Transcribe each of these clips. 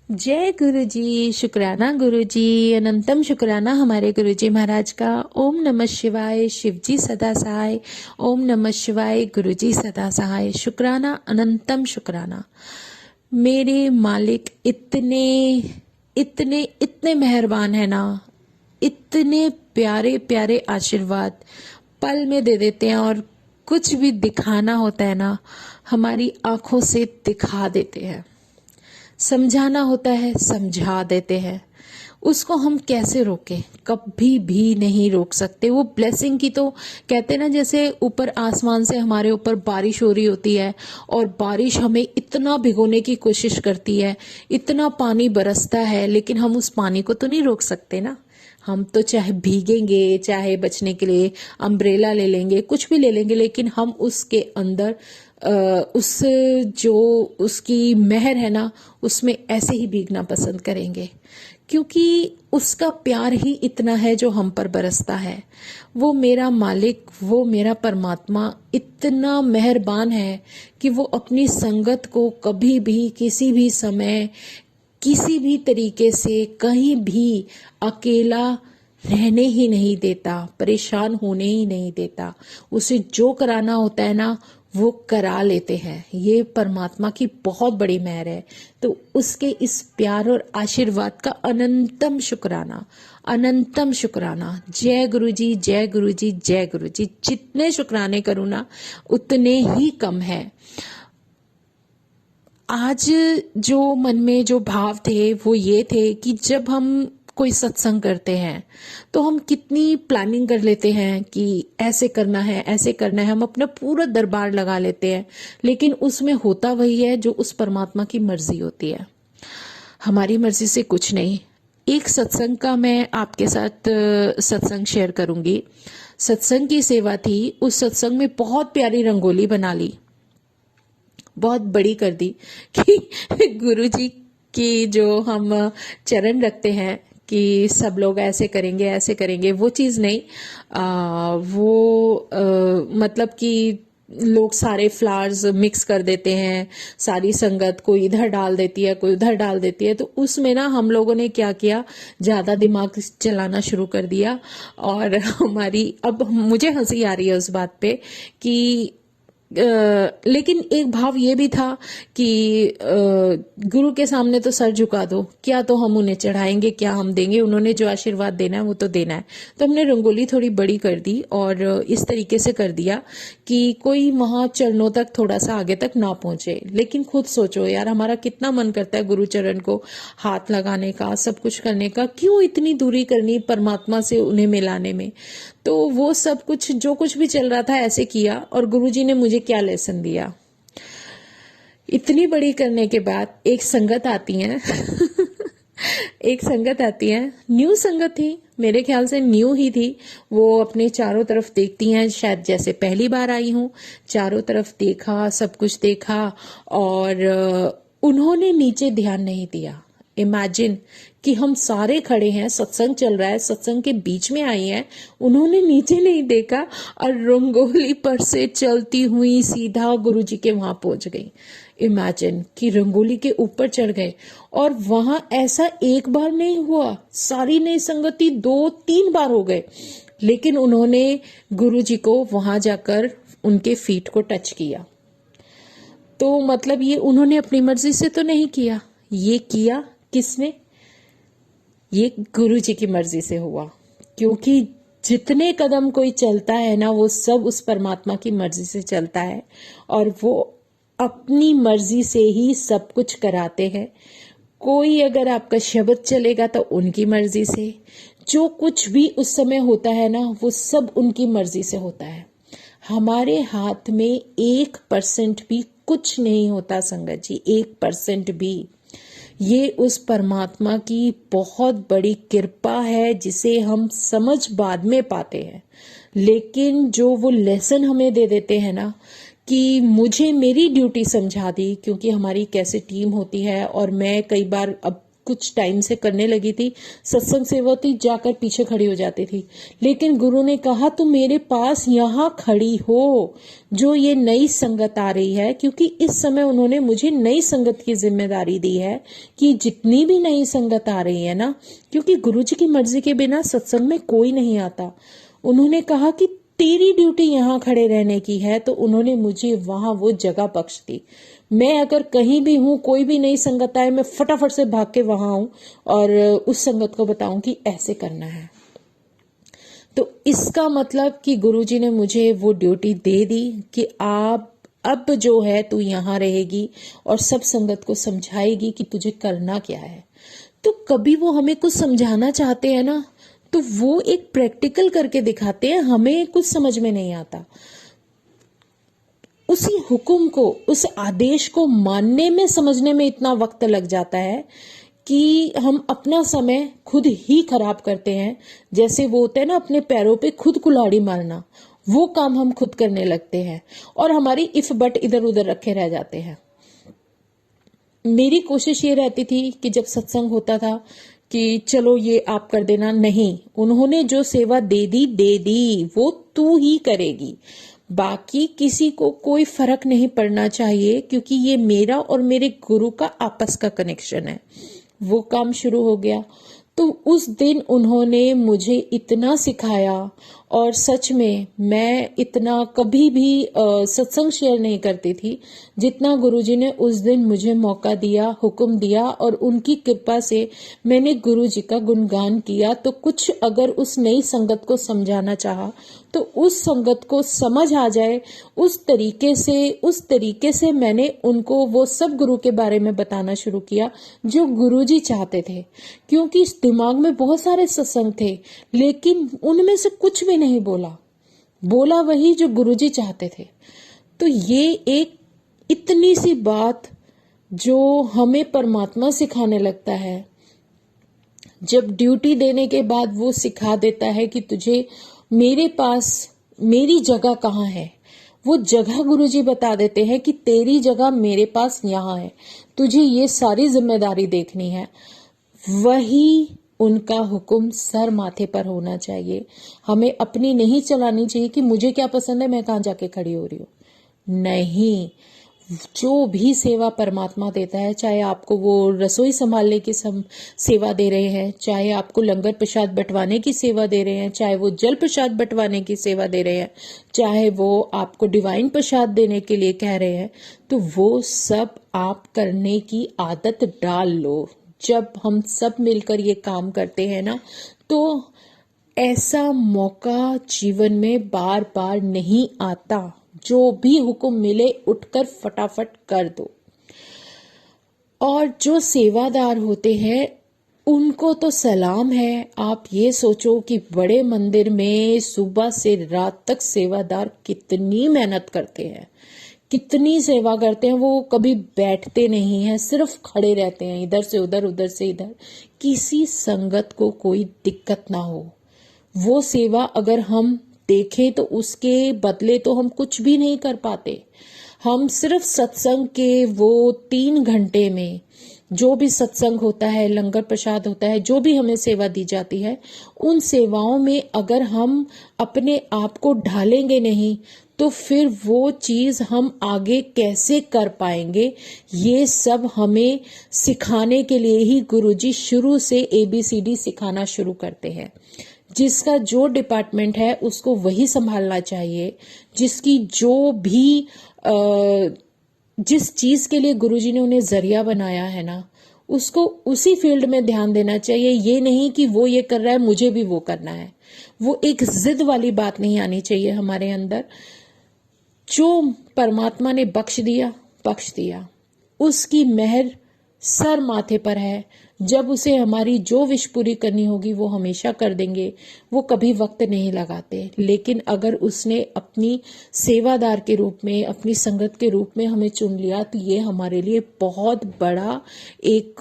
जय गुरु जी। शुक्राना गुरु जी, अनंतम शुक्राना हमारे गुरु जी महाराज का। ओम नमः शिवाय, शिव जी सदा सहाय। ओम नमः शिवाय, गुरु जी सदा सहाय। शुक्राना, अनंतम शुक्राना। मेरे मालिक इतने इतने इतने मेहरबान है ना, इतने प्यारे प्यारे आशीर्वाद पल में दे देते हैं, और कुछ भी दिखाना होता है ना, हमारी आंखों से दिखा देते हैं। समझाना होता है, समझा देते हैं। उसको हम कैसे रोकें? कभी भी नहीं रोक सकते। वो ब्लेसिंग की तो कहते हैं ना, जैसे ऊपर आसमान से हमारे ऊपर बारिश हो रही होती है, और बारिश हमें इतना भिगोने की कोशिश करती है, इतना पानी बरसता है, लेकिन हम उस पानी को तो नहीं रोक सकते ना। हम तो चाहे भीगेंगे, चाहे बचने के लिए अम्ब्रेला ले लेंगे, कुछ भी ले लेंगे, लेकिन हम उसके अंदर उस जो उसकी मेहर है ना, उसमें ऐसे ही भीगना पसंद करेंगे, क्योंकि उसका प्यार ही इतना है जो हम पर बरसता है। वो मेरा मालिक, वो मेरा परमात्मा इतना मेहरबान है कि वो अपनी संगत को कभी भी, किसी भी समय, किसी भी तरीके से, कहीं भी अकेला रहने ही नहीं देता, परेशान होने ही नहीं देता। उसे जो कराना होता है ना, वो करा लेते हैं। ये परमात्मा की बहुत बड़ी मेहर है। तो उसके इस प्यार और आशीर्वाद का अनंतम शुक्राना, अनंतम शुक्राना। जय गुरु जी, जय गुरु जी, जय गुरु जी। जितने शुक्राने करूँ ना, उतने ही कम है। आज जो मन में जो भाव थे वो ये थे कि जब हम कोई सत्संग करते हैं तो हम कितनी प्लानिंग कर लेते हैं कि ऐसे करना है, ऐसे करना है। हम अपना पूरा दरबार लगा लेते हैं, लेकिन उसमें होता वही है जो उस परमात्मा की मर्जी होती है। हमारी मर्जी से कुछ नहीं। एक सत्संग का मैं आपके साथ सत्संग शेयर करूंगी। सत्संग की सेवा थी। उस सत्संग में बहुत प्यारी रंगोली बना ली, बहुत बड़ी कर दी कि गुरु जी की जो हम चरण रखते हैं कि सब लोग ऐसे करेंगे, ऐसे करेंगे, वो चीज़ नहीं। मतलब कि लोग सारे फ्लावर्स मिक्स कर देते हैं, सारी संगत कोई इधर डाल देती है, कोई उधर डाल देती है। तो उसमें ना हम लोगों ने क्या किया, ज़्यादा दिमाग चलाना शुरू कर दिया। और अब मुझे हंसी आ रही है उस बात पे कि लेकिन एक भाव ये भी था कि गुरु के सामने तो सर झुका दो, क्या तो हम उन्हें चढ़ाएंगे, क्या हम देंगे, उन्होंने जो आशीर्वाद देना है वो तो देना है। तो हमने रंगोली थोड़ी बड़ी कर दी, और इस तरीके से कर दिया कि कोई वहां चरणों तक, थोड़ा सा आगे तक ना पहुंचे। लेकिन खुद सोचो यार, हमारा कितना मन करता है गुरु चरण को हाथ लगाने का, सब कुछ करने का, क्यों इतनी दूरी करनी परमात्मा से उन्हें मिलाने में। तो वो सब कुछ, जो कुछ भी चल रहा था, ऐसे किया। और गुरुजी ने मुझे क्या लेसन दिया, इतनी बड़ी करने के बाद एक संगत आती है एक संगत आती है, न्यू संगत थी, मेरे ख्याल से न्यू ही थी। वो अपने चारों तरफ देखती हैं, शायद जैसे पहली बार आई हूं। चारों तरफ देखा, सब कुछ देखा, और उन्होंने नीचे ध्यान नहीं दिया। इमेजिन कि हम सारे खड़े हैं, सत्संग चल रहा है, सत्संग के बीच में आई हैं, उन्होंने नीचे नहीं देखा, और रंगोली पर से चलती हुई सीधा गुरुजी के वहां पहुंच गई। इमेजिन कि रंगोली के ऊपर चढ़ गए। और वहां ऐसा एक बार नहीं हुआ, सारी नई संगति 2-3 बार हो गए, लेकिन उन्होंने गुरुजी को वहां जाकर उनके फीट को टच किया। तो मतलब ये उन्होंने अपनी मर्जी से तो नहीं किया, ये किया किसने? ये गुरु जी की मर्जी से हुआ। क्योंकि जितने कदम कोई चलता है ना, वो सब उस परमात्मा की मर्जी से चलता है, और वो अपनी मर्जी से ही सब कुछ कराते हैं। कोई अगर आपका शब्द चलेगा तो उनकी मर्जी से, जो कुछ भी उस समय होता है ना, वो सब उनकी मर्जी से होता है। हमारे हाथ में 1% भी कुछ नहीं होता संगत जी, 1% भी। ये उस परमात्मा की बहुत बड़ी कृपा है, जिसे हम समझ बाद में पाते हैं। लेकिन जो वो लेसन हमें दे देते हैं ना, कि मुझे मेरी ड्यूटी समझा दी, क्योंकि हमारी कैसे टीम होती है, और मैं कई बार, अब कुछ टाइम से करने लगी थी, सत्संग सेवा थी, जाकर पीछे खड़ी हो जाती थी। लेकिन गुरु ने कहा तुम मेरे पास यहाँ खड़ी हो, जो ये नई संगत आ रही है, क्योंकि इस समय उन्होंने मुझे नई संगत की जिम्मेदारी दी है कि जितनी भी नई संगत आ रही है ना, क्योंकि गुरु जी की मर्जी के बिना सत्संग में कोई नहीं आता, उन्होंने कहा कि तेरी ड्यूटी यहाँ खड़े रहने की है, तो उन्होंने मुझे वहां वो जगह बख्श दी। मैं अगर कहीं भी हूं, कोई भी नई संगत आए, मैं फटाफट से भाग के वहां आऊं और उस संगत को बताऊं कि ऐसे करना है। तो इसका मतलब कि गुरुजी ने मुझे वो ड्यूटी दे दी कि आप अब जो है तू यहाँ रहेगी और सब संगत को समझाएगी कि तुझे करना क्या है। तो कभी वो हमें कुछ समझाना चाहते हैं ना, तो वो एक प्रैक्टिकल करके दिखाते हैं, हमें कुछ समझ में नहीं आता। उसी हुक्म को, उस आदेश को मानने में, समझने में इतना वक्त लग जाता है कि हम अपना समय खुद ही खराब करते हैं। जैसे वो होता है ना, अपने पैरों पे खुद कुल्हाड़ी मारना, वो काम हम खुद करने लगते हैं और हमारी इफ बट इधर उधर रखे रह जाते हैं। मेरी कोशिश ये रहती थी कि जब सत्संग होता था कि चलो ये आप कर देना, नहीं, उन्होंने जो सेवा दे दी, वो तू ही करेगी, बाकी किसी को कोई फर्क नहीं पड़ना चाहिए, क्योंकि ये मेरा और मेरे गुरु का आपस का कनेक्शन है। वो काम शुरू हो गया। तो उस दिन उन्होंने मुझे इतना सिखाया, और सच में मैं इतना कभी भी सत्संग शेयर नहीं करती थी जितना गुरुजी ने उस दिन मुझे मौका दिया, हुक्म दिया, और उनकी कृपा से मैंने गुरुजी का गुणगान किया। तो कुछ अगर उस नई संगत को समझाना चाहा तो उस संगत को समझ आ जाए, उस तरीके से मैंने उनको वो सब गुरु के बारे में बताना शुरू किया जो गुरुजी चाहते थे। क्योंकि इस दिमाग में बहुत सारे सत्संग थे, लेकिन उनमें से कुछ भी नहीं बोला वही जो गुरुजी चाहते थे। तो ये एक इतनी सी बात जो हमें परमात्मा सिखाने लगता है, जब ड्यूटी देने के बाद वो सिखा देता है कि तुझे मेरे पास, मेरी जगह कहाँ है, वो जगह गुरुजी बता देते हैं कि तेरी जगह मेरे पास यहाँ है, तुझे ये सारी जिम्मेदारी देखनी है। वही उनका हुक्म सर माथे पर होना चाहिए। हमें अपनी नहीं चलानी चाहिए कि मुझे क्या पसंद है, मैं कहाँ जाके खड़ी हो रही हूँ। नहीं, जो भी सेवा परमात्मा देता है, चाहे आपको वो रसोई संभालने की सेवा दे रहे हैं, चाहे आपको लंगर प्रसाद बंटवाने की सेवा दे रहे हैं, चाहे वो जल प्रसाद बंटवाने की सेवा दे रहे हैं, चाहे वो आपको डिवाइन प्रसाद देने के लिए कह रहे हैं, तो वो सब आप करने की आदत डाल लो। जब हम सब मिलकर ये काम करते हैं ना, तो ऐसा मौका जीवन में बार बार नहीं आता। जो भी हुक्म मिले उठकर फटाफट कर दो। और जो सेवादार होते हैं उनको तो सलाम है। आप ये सोचो कि बड़े मंदिर में सुबह से रात तक सेवादार कितनी मेहनत करते हैं, कितनी सेवा करते हैं। वो कभी बैठते नहीं हैं, सिर्फ खड़े रहते हैं, इधर से उधर, उधर से इधर। किसी संगत को कोई दिक्कत ना हो। वो सेवा अगर हम देखें तो उसके बदले तो हम कुछ भी नहीं कर पाते। हम सिर्फ सत्संग के वो 3 घंटे में, जो भी सत्संग होता है, लंगर प्रसाद होता है, जो भी हमें सेवा दी जाती है, उन सेवाओं में अगर हम अपने आप को ढालेंगे नहीं, तो फिर वो चीज हम आगे कैसे कर पाएंगे। ये सब हमें सिखाने के लिए ही गुरुजी शुरू से ABCD सिखाना शुरू करते हैं। जिसका जो डिपार्टमेंट है उसको वही संभालना चाहिए। जिसकी जो भी जिस चीज के लिए गुरुजी ने उन्हें जरिया बनाया है ना, उसको उसी फील्ड में ध्यान देना चाहिए। ये नहीं कि वो ये कर रहा है मुझे भी वो करना है। वो एक जिद वाली बात नहीं आनी चाहिए हमारे अंदर। जो परमात्मा ने बख्श दिया, उसकी मेहर सर माथे पर है। जब उसे हमारी जो विश पूरी करनी होगी वो हमेशा कर देंगे, वो कभी वक्त नहीं लगाते। लेकिन अगर उसने अपनी सेवादार के रूप में, अपनी संगत के रूप में हमें चुन लिया, तो ये हमारे लिए बहुत बड़ा एक,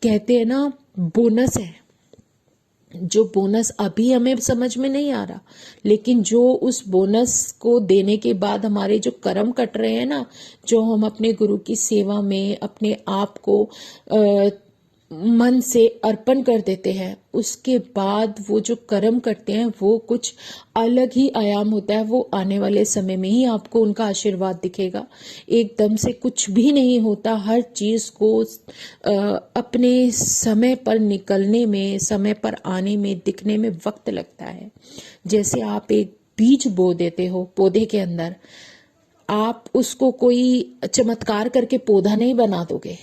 कहते हैं ना, बोनस है। जो बोनस अभी हमें समझ में नहीं आ रहा, लेकिन जो उस बोनस को देने के बाद हमारे जो कर्म कट रहे हैं ना, जो हम अपने गुरु की सेवा में अपने आप को मन से अर्पण कर देते हैं, उसके बाद वो जो कर्म करते हैं वो कुछ अलग ही आयाम होता है। वो आने वाले समय में ही आपको उनका आशीर्वाद दिखेगा। एकदम से कुछ भी नहीं होता। हर चीज को अपने समय पर निकलने में, समय पर आने में, दिखने में वक्त लगता है। जैसे आप एक बीज बो देते हो पौधे के अंदर, आप उसको कोई चमत्कार करके पौधा नहीं बना दोगे।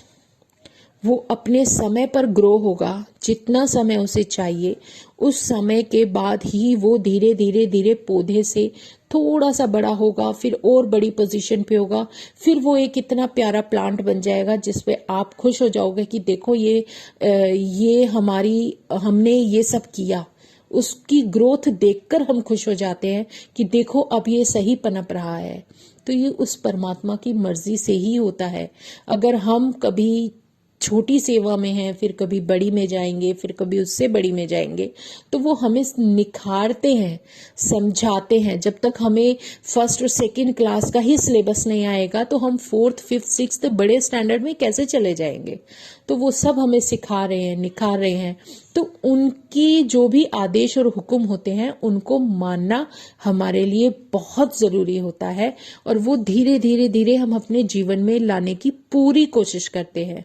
वो अपने समय पर ग्रो होगा, जितना समय उसे चाहिए उस समय के बाद ही वो धीरे धीरे धीरे पौधे से थोड़ा सा बड़ा होगा, फिर और बड़ी पोजीशन पे होगा, फिर वो एक इतना प्यारा प्लांट बन जाएगा जिसपे आप खुश हो जाओगे कि देखो ये हमने ये सब किया। उसकी ग्रोथ देखकर हम खुश हो जाते हैं कि देखो अब ये सही पनप रहा है। तो ये उस परमात्मा की मर्जी से ही होता है। अगर हम कभी छोटी सेवा में हैं, फिर कभी बड़ी में जाएंगे, फिर कभी उससे बड़ी में जाएंगे, तो वो हमें निखारते हैं, समझाते हैं। जब तक हमें फर्स्ट और सेकंड क्लास का ही सिलेबस नहीं आएगा तो हम फोर्थ, फिफ्थ, सिक्स्थ बड़े स्टैंडर्ड में कैसे चले जाएंगे। तो वो सब हमें सिखा रहे हैं, निखार रहे हैं। तो उनकी जो भी आदेश और हुक्म होते हैं उनको मानना हमारे लिए बहुत जरूरी होता है, और वो धीरे धीरे धीरे हम अपने जीवन में लाने की पूरी कोशिश करते हैं।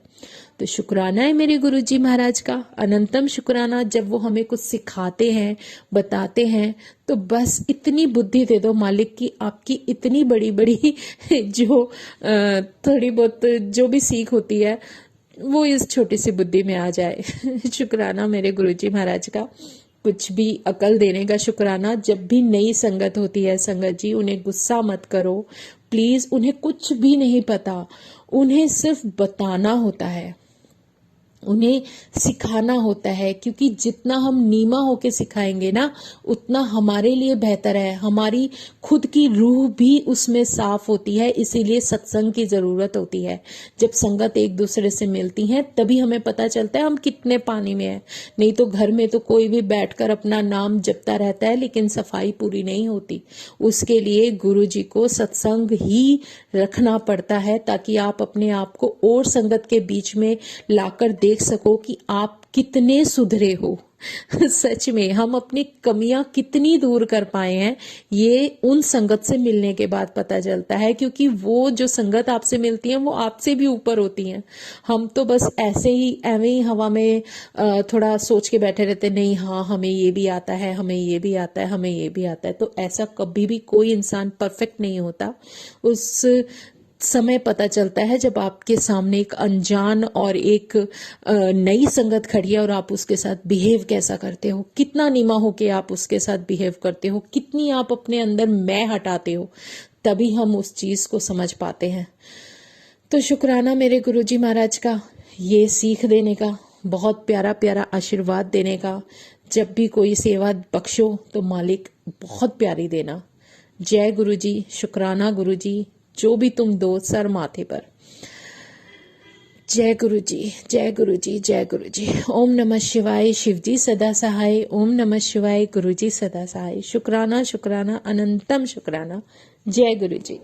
तो शुक्राना है मेरे गुरुजी महाराज का, अनंतम शुक्राना। जब वो हमें कुछ सिखाते हैं, बताते हैं, तो बस इतनी बुद्धि दे दो मालिक की आपकी इतनी बड़ी बड़ी जो थोड़ी बहुत जो भी सीख होती है वो इस छोटी सी बुद्धि में आ जाए। शुक्राना मेरे गुरुजी महाराज का, कुछ भी अकल देने का शुक्राना। जब भी नई संगत होती है संगत जी, उन्हें गुस्सा मत करो प्लीज। उन्हें कुछ भी नहीं पता, उन्हें सिर्फ बताना होता है, उन्हें सिखाना होता है। क्योंकि जितना हम नीमा होके सिखाएंगे ना उतना हमारे लिए बेहतर है। हमारी खुद की रूह भी उसमें साफ होती है। इसीलिए सत्संग की जरूरत होती है। जब संगत एक दूसरे से मिलती है तभी हमें पता चलता है हम कितने पानी में हैं। नहीं तो घर में तो कोई भी बैठकर अपना नाम जपता रहता है लेकिन सफाई पूरी नहीं होती। उसके लिए गुरु जी को सत्संग ही रखना पड़ता है ताकि आप अपने आप को और संगत के बीच में लाकर देख सको कि आप कितने सुधरे हो। सच में हम अपनी कमियां कितनी दूर कर पाए हैं ये उन संगत से मिलने के बाद पता चलता है। क्योंकि वो जो संगत आपसे मिलती है वो आपसे भी ऊपर होती हैं। हम तो बस ऐसे ही एवं ही हवा में थोड़ा सोच के बैठे रहते, नहीं हाँ हमें ये भी आता है, हमें ये भी आता है, हमें ये भी आता है। तो ऐसा कभी भी कोई इंसान परफेक्ट नहीं होता। उस समय पता चलता है जब आपके सामने एक अनजान और एक नई संगत खड़ी है और आप उसके साथ बिहेव कैसा करते हो, कितना नीमा होके आप उसके साथ बिहेव करते हो, कितनी आप अपने अंदर मैं हटाते हो, तभी हम उस चीज को समझ पाते हैं। तो शुक्राना मेरे गुरुजी महाराज का, ये सीख देने का, बहुत प्यारा प्यारा आशीर्वाद देने का। जब भी कोई सेवा बख्शो तो मालिक बहुत प्यारी देना। जय गुरुजी, शुक्राना गुरुजी, जो भी तुम दो सर माथे पर। जय गुरुजी, जय गुरुजी, जय गुरुजी। ओम नमः शिवाय, शिवजी सदा सहाय। ओम नमः शिवाय, गुरुजी सदा सहाय। शुक्राना शुक्राना, अनंतम शुक्राना। जय गुरुजी।